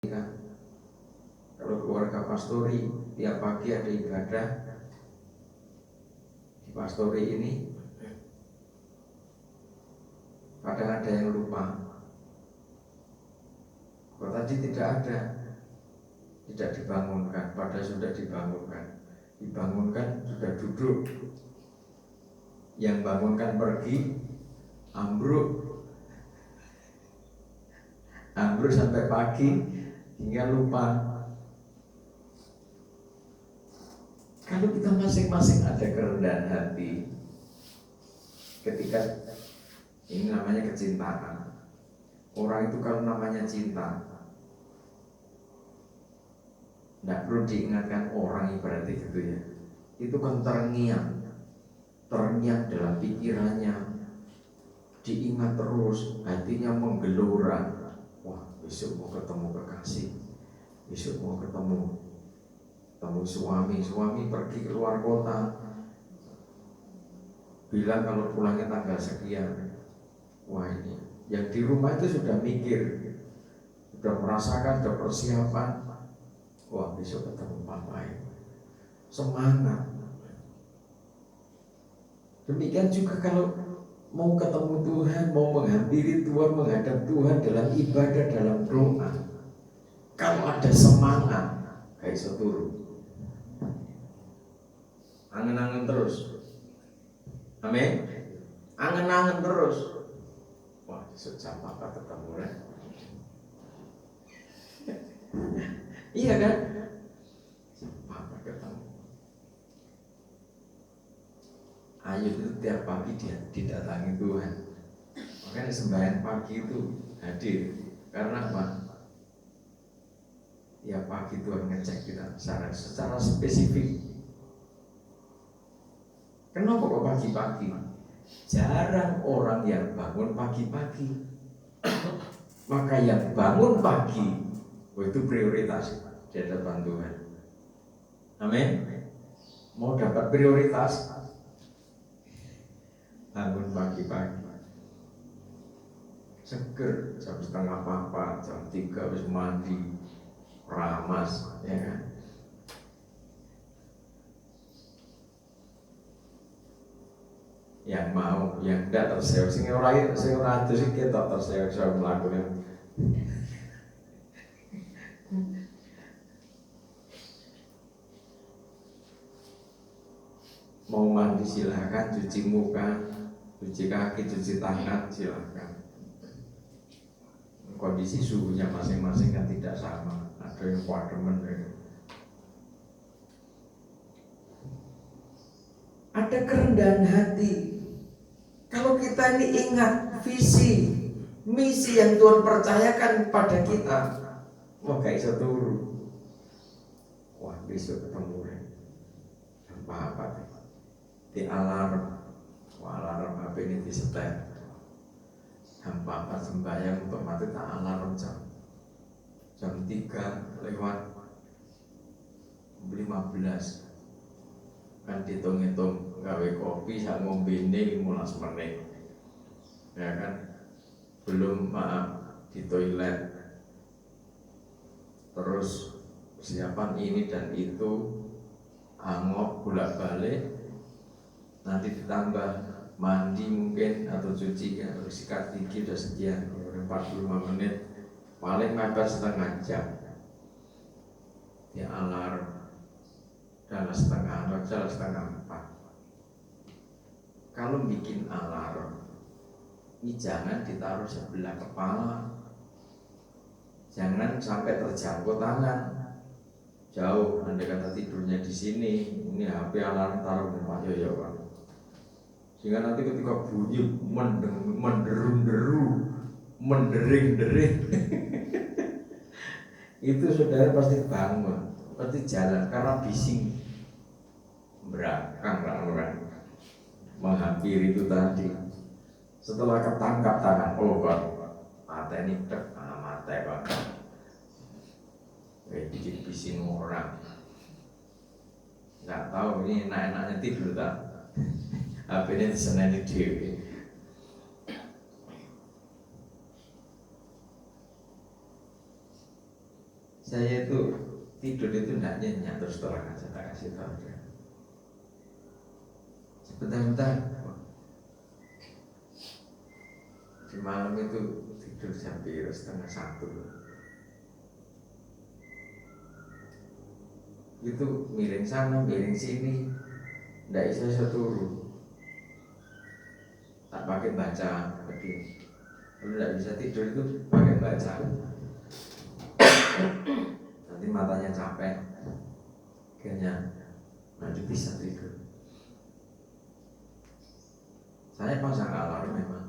Kalau keluarga pastori tiap pagi ada ibadah di pastori ini, kadang ada yang lupa. Kalau tadi tidak ada, tidak dibangunkan, padahal sudah dibangunkan sudah duduk. Yang bangunkan pergi, ambruk sampai pagi hingga lupa. Kalau kita masing-masing ada kerendahan hati, ketika ini namanya kecintaan. Orang itu kalau namanya cinta, tidak perlu diingatkan orang ibaratnya gitu ya. Itu kan terngiang dalam pikirannya, diingat terus, hatinya menggelora. Wah, besok mau ketemu kekasih, besok mau ketemu suami pergi ke luar kota, bilang kalau pulangnya tanggal sekian. Wah, ini yang di rumah itu sudah mikir, sudah merasakan, sudah persiapan. Wah, besok ketemu papa ini, semangat. Demikian juga kalau mau ketemu Tuhan, mau menghampiri Tuhan, menghadap Tuhan dalam ibadah, dalam doa, kalau ada semangat, kayak seturu, angen-angen terus. Amin. Angen-angen terus. Wah, sejam apa ketemu ya? Iya kan? Apa ketemu? Ayub itu tiap pagi dia didatangi Tuhan. Makanya sembahyang pagi itu hadir. Karena apa? Tiap pagi Tuhan ngecek kita secara spesifik. Kenapa kok pagi-pagi? Jarang orang yang bangun pagi-pagi. Maka yang bangun pagi itu prioritas di hadapan Tuhan. Amin. Mau dapat prioritas, bangun pagi-pagi, seger, jam 3:30, jam 3 habis mandi, ramas, ya kan? Yang mau, yang tidak terseok, sing ora itu sih kita terseok melakukan. Mau mandi silakan, cuci muka, cuci kaki, cuci tangan silakan. Kondisi suhunya masing-masing kan tidak sama. Ada yang pademen, ada kerendahan hati. Kalau kita ini ingat visi, misi yang Tuhan percayakan pada kita, wah gak bisa turun. Wah, besok ketemu apa di alarm, alarm HP ini di setel. Hampa sembahyang untuk mati tak alarm jam 3 lewat 15. Kan dihitung-hitung gawe kopi sak ngombe ini 15 menit. Ya kan? Belum di toilet. Terus persiapan ini dan itu, angop bolak-balik, nanti ditambah mandi mungkin atau cuci ya, sikat gigi udah sekian, 45 menit, paling mepet setengah jam. Ya alarm dalam setengah 4. Kalau bikin alarm, ini jangan ditaruh sebelah kepala, jangan sampai terjangkau tangan. Jauh, andai kata tidurnya di sini, ini HP alarm taruh di Pak Yoyo, Pak. Sehingga nanti ketika bunyi menderu-deru, mendering-dering, itu saudara pasti bangun, pasti jalan karena bising, berakang kan, menghampiri itu tadi. Setelah ketangkap tangan, oh Pak, mata ini mata Pak. Bikin bising orang, nggak tahu ini enak-enaknya tidur tak? HP ini diseneni dewi. Saya itu tidur itu tidak nyenyak terus terang aja, tak kasih tahu dia. Sebentar-bentar. Di malam itu tidur jam 1:30. Itu miring sana, miring sini, tidak bisa turu. Tak pakai baca, begini. Kalau tidak bisa tidur itu pakai baca. Nanti matanya capek, akhirnya nanti bisa tidur. Saya pasang alarm memang.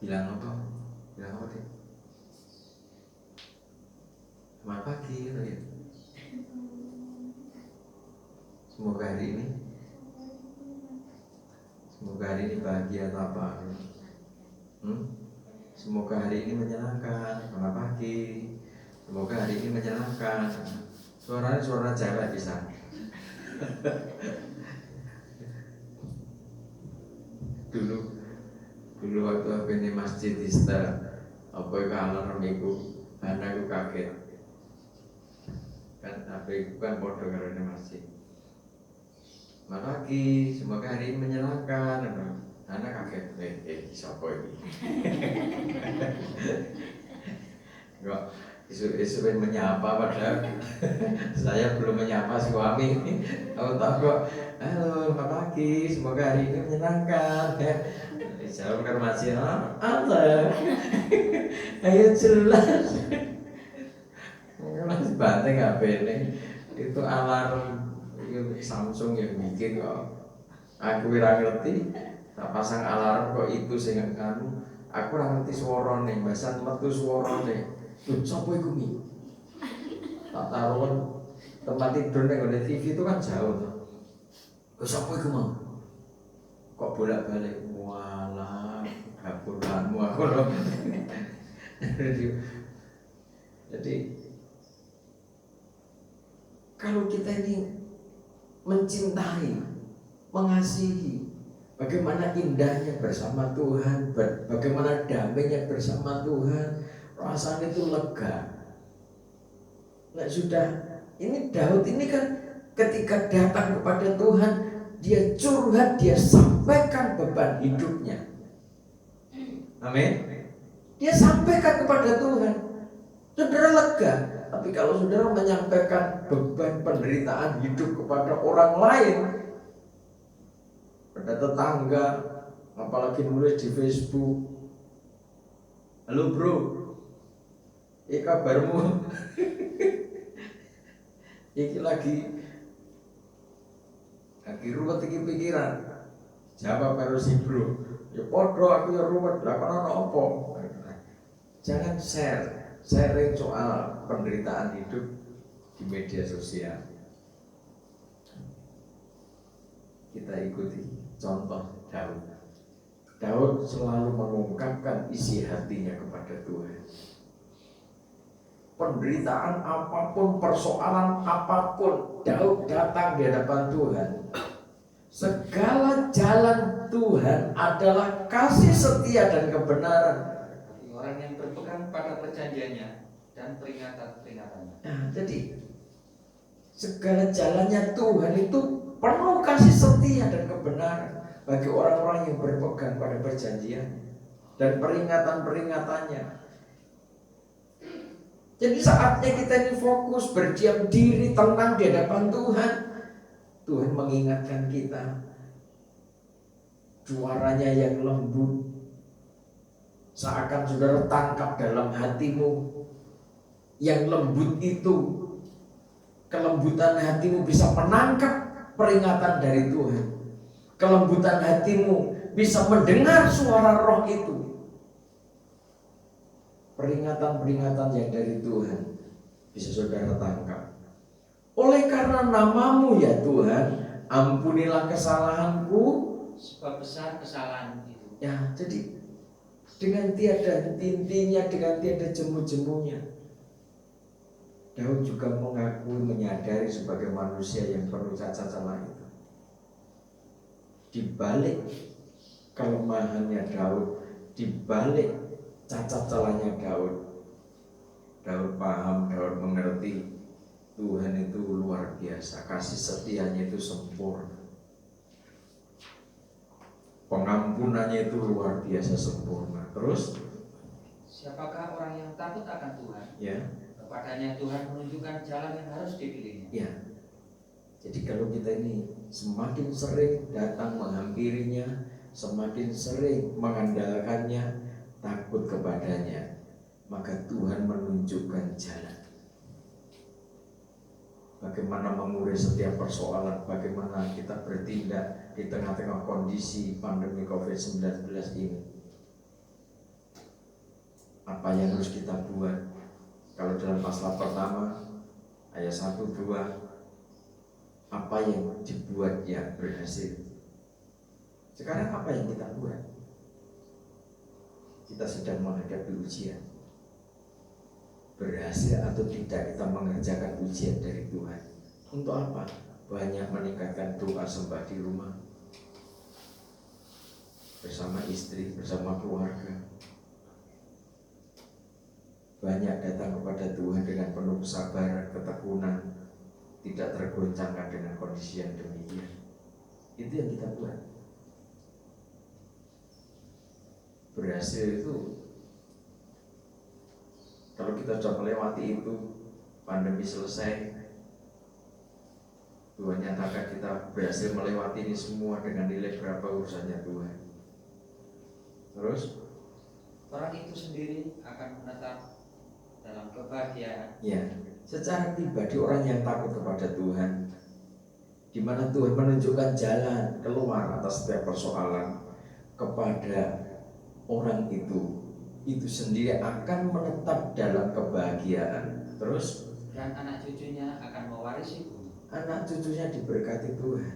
Bilang apa deh? Selamat pagi, ya. Semoga hari ini bahagia atau apa? Semoga hari ini menyenangkan. Selamat pagi. Semoga hari ini menyenangkan. Suaranya suara cewek bisa. Dulu waktu aku ini masjid Ista, apa itu alarm itu, anakku kaget. Kan apa itu kan bodoh karena masjid. Lagi, semoga hari ini menyenangkan. Anak kaget, siapa ini? Enggak, isu-isu menyapa padahal saya belum menyapa suami. Tahu kok, halo, selamat pagi, semoga hari ini menyenangkan. Jawab kan masih apa? Ayo jelas. Masih banteng HP ini. Itu alarm Samsung yang bikin kok. Aku ora ngerti. Tak pasang alarm kok itu sing anu. Aku ora ngerti suarane, bahasan metu suarane. Lho, sapa iku mi? Tak taruh tempat tidur nek ngene TV itu kan jauh tuh. Kok sapa iku mau? Kok bolak-balik walah gapuranmu aku loh. Jadi kalau kita ini mencintai, mengasihi, bagaimana indahnya bersama Tuhan, bagaimana damainya bersama Tuhan, rasanya itu lega. Nah sudah, ini Daud ini kan ketika datang kepada Tuhan, dia curhat, dia sampaikan beban hidupnya. Amin. Dia sampaikan kepada Tuhan, saudara lega. Tapi kalau saudara menyampaikan beban penderitaan hidup kepada orang lain, pada tetangga, apalagi nulis di Facebook, halo bro, kabarmu? Iki lagi ruwet iki pikiran. Jawab karo si bro, ya podo aku ya ruwet, lah kono apa? Jangan sharing soal penderitaan hidup di media sosial. Kita ikuti contoh Daud. Daud selalu mengungkapkan isi hatinya kepada Tuhan. Penderitaan apapun, persoalan apapun, Daud datang di hadapan Tuhan. Segala jalan Tuhan adalah kasih setia dan kebenaran. Orang yang berpegang pada perjanjiannya dan peringatan-peringatannya. Nah, jadi segala jalannya Tuhan itu penuh kasih setia dan kebenaran bagi orang-orang yang berpegang pada perjanjian dan peringatan-peringatannya. Jadi saatnya kita ini fokus, berdiam diri, tenang di hadapan Tuhan. Tuhan mengingatkan kita, suaranya yang lembut, seakan saudara tangkap dalam hatimu. Yang lembut itu, kelembutan hatimu bisa menangkap peringatan dari Tuhan. Kelembutan hatimu bisa mendengar suara roh itu. Peringatan-peringatan yang dari Tuhan bisa saudara tangkap. Oleh karena namamu ya Tuhan, ampunilah kesalahanku, sebab besar kesalahan itu. Ya, jadi dengan tiada henti-hentinya, dengan tiada jemu-jemunya, Daud juga mengakui, menyadari sebagai manusia yang penuh cacat celah itu. Di balik kelemahannya Daud, di balik cacat celahnya Daud. Daud paham, Daud mengerti Tuhan itu luar biasa, kasih setianya itu sempurna, pengampunannya itu luar biasa sempurna. Terus siapakah orang yang takut akan Tuhan? ya, Kepadanya Tuhan menunjukkan jalan yang harus dipilihnya. ya. Jadi kalau kita ini semakin sering datang menghampirinya, semakin sering mengandalkannya, takut kepadanya, maka Tuhan menunjukkan jalan. Bagaimana mengurai setiap persoalan, bagaimana kita bertindak di tengah-tengah kondisi pandemi COVID-19 ini. Apa yang harus kita buat? Kalau dalam pasal pertama ayat 1-2, apa yang dibuat yang berhasil? Sekarang apa yang kita buat? Kita sedang menghadapi ujian. Berhasil atau tidak kita mengerjakan ujian dari Tuhan? Untuk apa? Banyak meningkatkan doa sembah di rumah, bersama istri, bersama keluarga. Banyak datang kepada Tuhan dengan penuh kesabaran, ketekunan, tidak tergoncangkan dengan kondisi yang demikian. Itu yang kita buat. Berhasil itu kalau kita sudah melewati itu, pandemi selesai, Tuhan nyatakan kita berhasil melewati ini semua dengan nilai berapa urusannya Tuhan. Terus Orang itu sendiri akan menetap dalam kebahagiaan. ya, secara pribadi orang yang takut kepada Tuhan, di mana Tuhan menunjukkan jalan keluar atas setiap persoalan kepada orang itu sendiri akan menetap dalam kebahagiaan. Terus Dan anak cucunya akan mewarisi bumi. anak cucunya diberkati Tuhan.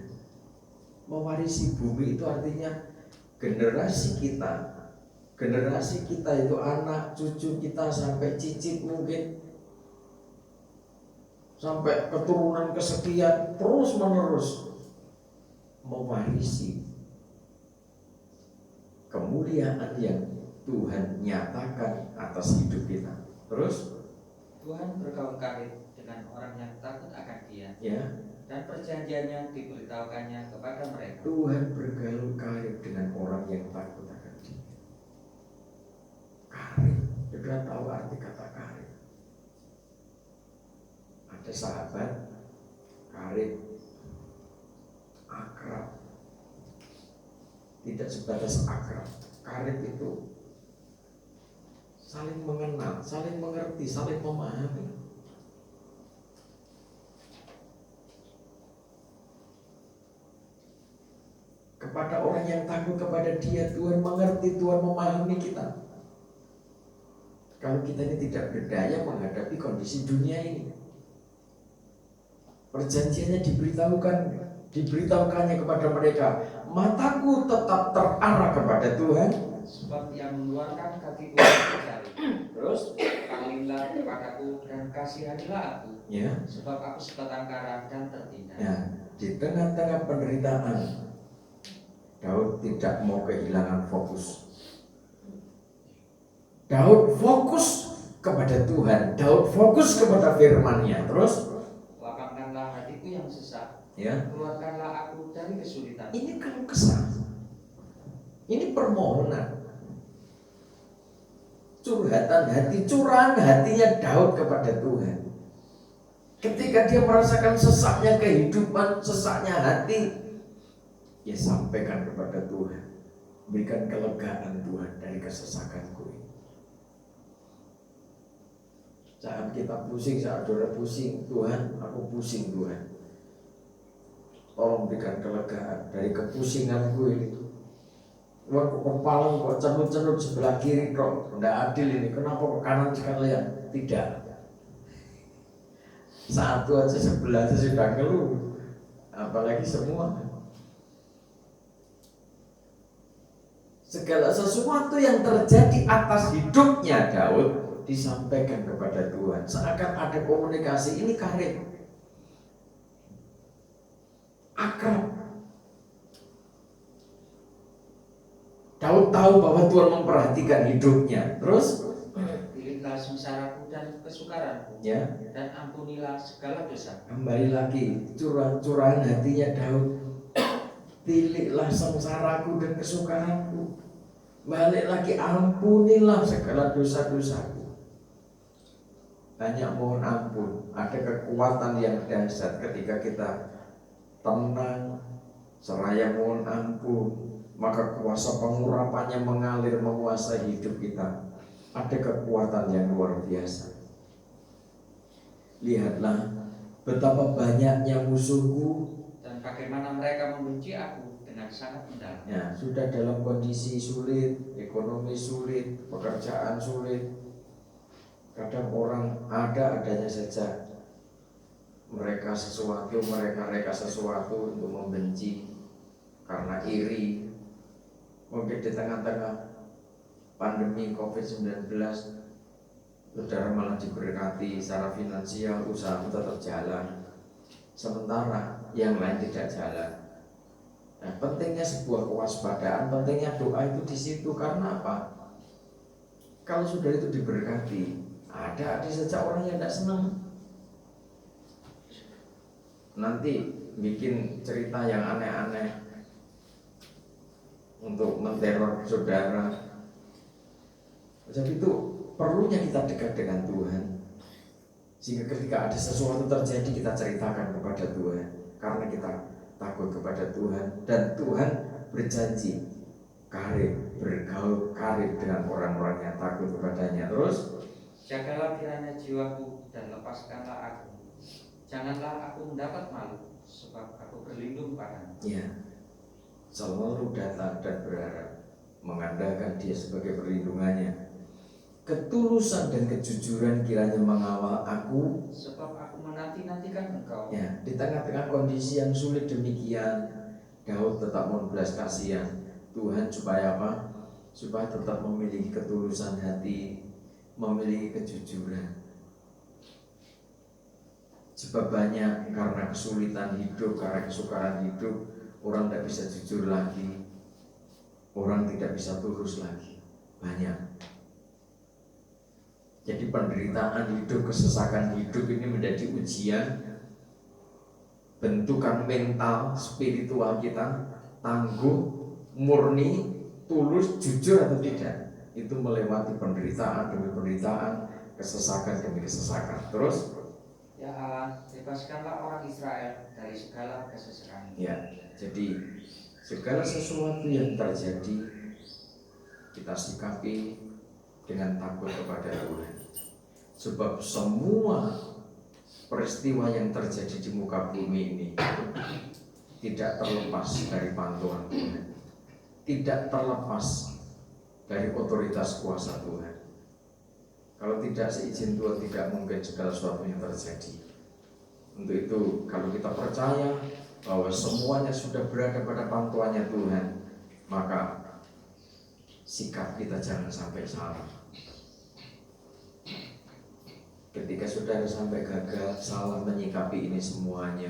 Mewarisi bumi itu artinya generasi kita. Generasi kita itu anak cucu kita sampai cicit mungkin, sampai keturunan kesekian, terus menerus mewarisi kemuliaan yang Tuhan nyatakan atas hidup kita. Terus Tuhan berkaul karib dengan orang yang takut akan Dia, ya, dan perjanjiannya diberitahukannya kepada mereka. Tuhan bergaul karib dengan orang yang takut akan Dia. Karib, sudah tahu arti kata karib. Ada sahabat karib, akrab. Tidak sebatas akrab, karib itu saling mengenal, saling mengerti, saling memahami. Kepada orang yang takut kepada Dia, Tuhan mengerti, Tuhan memahami kita. Kalau kita ini tidak berdaya menghadapi kondisi dunia ini, perjanjiannya diberitahukannya kepada mereka. Mataku tetap terarah kepada Tuhan, Sebab Ia mengeluarkan kakiku dari jari. terus Panggilah kepadaku dan kasihanilah aku, ya, sebab aku sebatang kara dan tertindas. ya, di tengah-tengah penderitaan, Daud tidak mau kehilangan fokus. Daud fokus kepada Tuhan, Daud fokus kepada firman-Nya. Terus Lapangkanlah hatiku yang sesak, ya, keluarkanlah aku dari kesulitan. ini keluh kesah, ini permohonan, curhatan hati, curahan hatinya Daud kepada Tuhan. Ketika dia merasakan sesaknya kehidupan, sesaknya hati, dia sampaikan kepada Tuhan. Berikan kelegaan Tuhan dari kesesakanku ini. Saat kita pusing, saat saudara pusing, Tuhan, aku pusing Tuhan. Tolong berikan kelegaan dari kepusinganku ini. Wah, kepala kok cenut-cenut sebelah kiri kok, tidak adil ini. Kenapa ke kanan sekalian? Tidak. Satu aja sebelah aja sudah ngeluh, apalagi semua. Segala sesuatu yang terjadi atas hidupnya Daud disampaikan kepada Tuhan. Seakan ada komunikasi, ini karib, akrab. Daud tahu bahwa Tuhan memperhatikan hidupnya. Terus Pilihlah sengsaraku dan kesukaranku, ya, dan ampunilah segala dosa. kembali lagi curahan hatinya Daud. Pilihlah sengsaraku dan kesukaranku. Balik lagi, ampunilah segala dosa-dosaku. Hanya mohon ampun. Ada kekuatan yang dahsyat ketika kita tenang, seraya mohon ampun, maka kuasa pengurapannya mengalir menguasai hidup kita. Ada kekuatan yang luar biasa. Lihatlah betapa banyaknya musuhku, Dan bagaimana mereka membenci aku dengan sangat mendalam. ya, sudah dalam kondisi sulit, ekonomi sulit, pekerjaan sulit. Kadang orang adanya saja mereka reka sesuatu untuk membenci karena iri. Mungkin di tengah-tengah pandemi COVID-19 saudara malah diberkati secara finansial, usaha tetap jalan, sementara yang lain tidak jalan. Nah, pentingnya sebuah kewaspadaan, pentingnya doa itu di situ. Karena apa? Kalau sudah itu diberkati, ada saja orang yang tidak senang, nanti bikin cerita yang aneh-aneh untuk menteror saudara. Jadi itu perlunya kita dekat dengan Tuhan, sehingga ketika ada sesuatu terjadi kita ceritakan kepada Tuhan, karena kita takut kepada Tuhan. Dan Tuhan berjanji bergaul karib dengan orang-orang yang takut kepadanya. Terus Jagalah kiranya jiwaku dan lepaskanlah aku. Janganlah aku mendapat malu, sebab aku berlindung padamu. ya, selalu datang dan berharap, mengandalkan Dia sebagai perlindungannya. Ketulusan dan kejujuran kiranya mengawal aku, Sebab aku menanti-nantikan Engkau. ya, di tengah-tengah kondisi yang sulit demikian, Daud tetap membelas kasihan Tuhan supaya apa? Supaya tetap memiliki ketulusan hati, memiliki kejujuran. Sebab banyak karena kesulitan hidup, karena kesukaran hidup, orang tidak bisa jujur lagi, orang tidak bisa tulus lagi. Banyak. Jadi penderitaan hidup, kesesakan hidup ini menjadi ujian, bentukan mental, spiritual kita, tangguh, murni, tulus, jujur atau tidak. Itu melewati penderitaan demi penderitaan, kesesakan demi kesesakan. Terus, Ya Allah, bebaskanlah orang Israel dari segala kesesakan. ya, jadi segala sesuatu yang terjadi kita sikapi dengan takut kepada Tuhan. Sebab semua peristiwa yang terjadi di muka bumi ini tidak terlepas dari pantauan Tuhan, tidak terlepas dari otoritas kuasa Tuhan. Kalau tidak seizin Tuhan, tidak mungkin segala sesuatu yang terjadi. Untuk itu, kalau kita percaya bahwa semuanya sudah berada pada pantauannya Tuhan, maka sikap kita jangan sampai salah. Ketika saudara sampai gagal, salah menyikapi ini semuanya,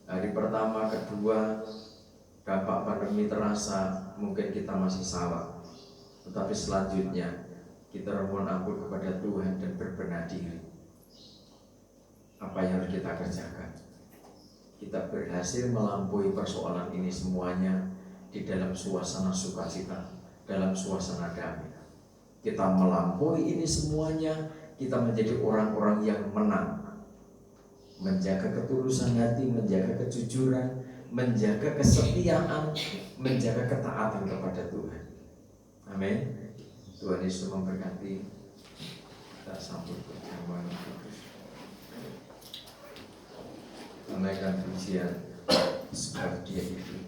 hari pertama, kedua, dampak pandemi terasa, mungkin kita masih salah. Tetapi selanjutnya, kita mohon ampun kepada Tuhan dan berbenah diri. Apa yang harus kita kerjakan? Kita berhasil melampaui persoalan ini semuanya di dalam suasana sukacita, dalam suasana damai. Kita melampaui ini semuanya, kita menjadi orang-orang yang menang, menjaga ketulusan hati, menjaga kejujuran, menjaga kesetiaan, menjaga ketaatan kepada Tuhan. Amin. Tuhan Yesus memberkati. Kita sambut perjamuan kudus. Menaikkan pujian sebab Dia hidup.